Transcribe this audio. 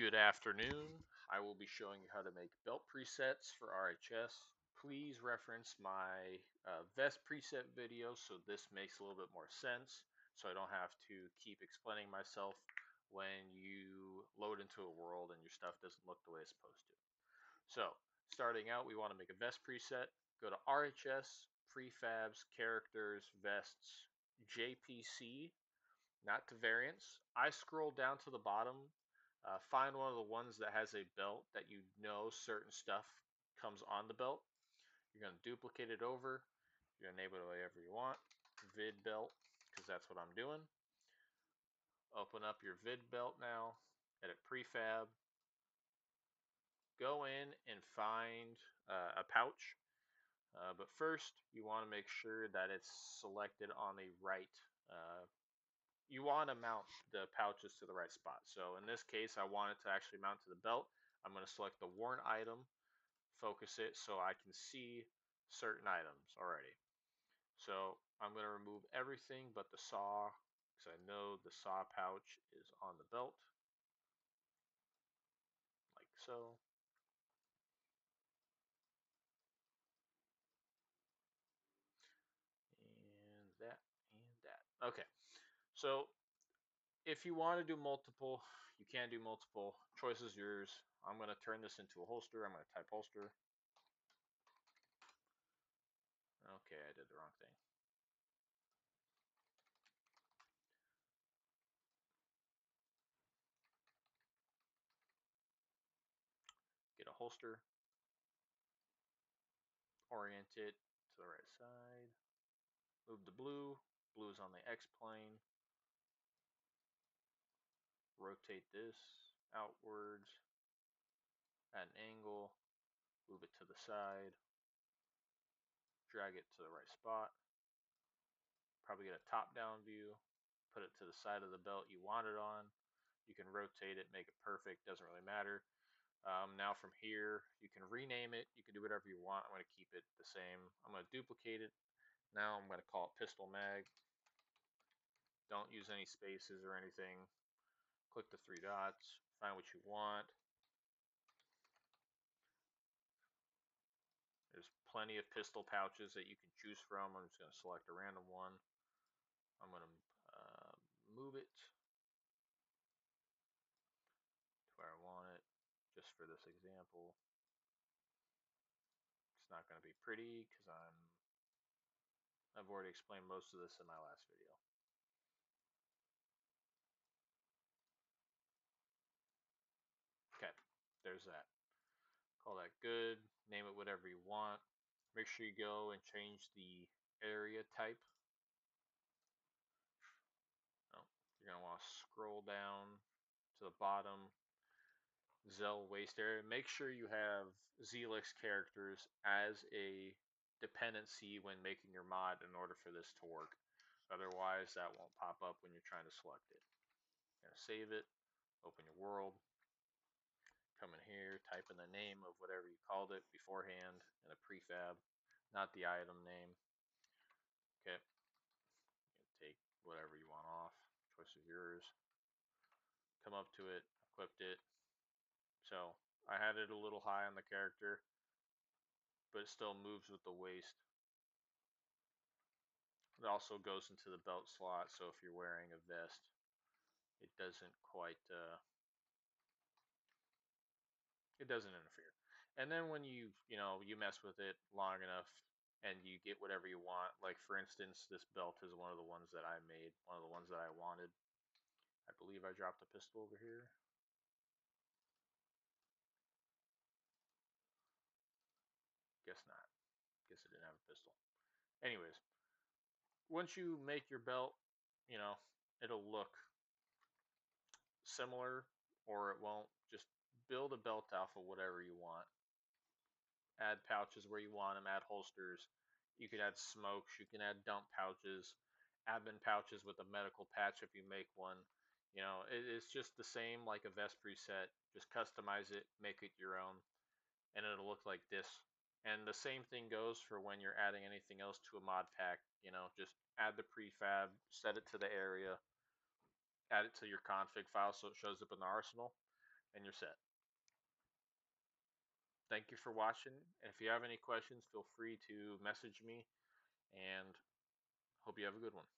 Good afternoon. I will be showing you how to make belt presets for RHS. Please reference my vest preset video so this makes a little bit more sense, so I don't have to keep explaining myself when you load into a world and your stuff doesn't look the way it's supposed to. So starting out, we want to make a vest preset. Go to RHS, prefabs, characters, vests, JPC, not to variants. I scroll down to the bottom, find one of the ones that has a belt that you know certain stuff comes on the belt. You're going to duplicate it over. You're going to name it whatever you want. Vid belt, because that's what I'm doing. Open up your vid belt now. Edit prefab. Go in and find a pouch. But first, you want to make sure that it's selected on the right you want to mount the pouches to the right spot. So in this case, I want it to actually mount to the belt. I'm going to select the worn item, focus it so I can see certain items already. So I'm going to remove everything but the saw, because I know the saw pouch is on the belt, like so. And that, and that. Okay, so if you want to do multiple, you can do multiple. Choice is yours. I'm going to turn this into a holster. I'm going to type holster. Okay, I did the wrong thing. Get a holster, orient it to the right side, move the blue, blue is on the X plane, rotate this outwards, at an angle, move it to the side, drag it to the right spot, probably get a top down view, put it to the side of the belt you want it on. You can rotate it, make it perfect, doesn't really matter. Now from here, you can rename it, you can do whatever you want. I'm going to keep it the same. I'm going to duplicate it. Now I'm going to call it pistol mag. Don't use any spaces or anything. Click the three dots, find what you want. There's plenty of pistol pouches that you can choose from. I'm just going to select a random one. I'm going to move it to where I want it, just for this example. It's not going to be pretty because I've already explained most of this in my last video. Okay, there's that. Call that good. Name it whatever you want. Make sure you go and change the area type. Oh, you're going to want to scroll down to the bottom. Zel waste area. Make sure you have ZELIKS characters as a dependency when making your mod in order for this to work. Otherwise, that won't pop up when you're trying to select it. You're going to save it, open your world, come in here, type in the name of whatever you called it beforehand in a prefab, not the item name. Okay, take whatever you want off, choice is yours. Come up to it, equipped it. So I had it a little high on the character, but it still moves with the waist. It also goes into the belt slot, so if you're wearing a vest, it doesn't quite, it doesn't interfere. And then when you mess with it long enough and you get whatever you want, like for instance, this belt is one of the ones that I made, one of the ones that I wanted. I believe I dropped a pistol over here. Guess not. Guess it didn't have a pistol. Anyways, once you make your belt, it'll look similar or it won't. Just build a belt off of whatever you want. Add pouches where you want them, add holsters. You can add smokes, you can add dump pouches, admin pouches with a medical patch if you make one. It's just the same like a vest preset. Just customize it, make it your own, and it'll look like this. And the same thing goes for when you're adding anything else to a mod pack. Just add the prefab, set it to the area, add it to your config file so it shows up in the arsenal. and you're set. Thank you for watching. And if you have any questions, feel free to message me, and hope you have a good one.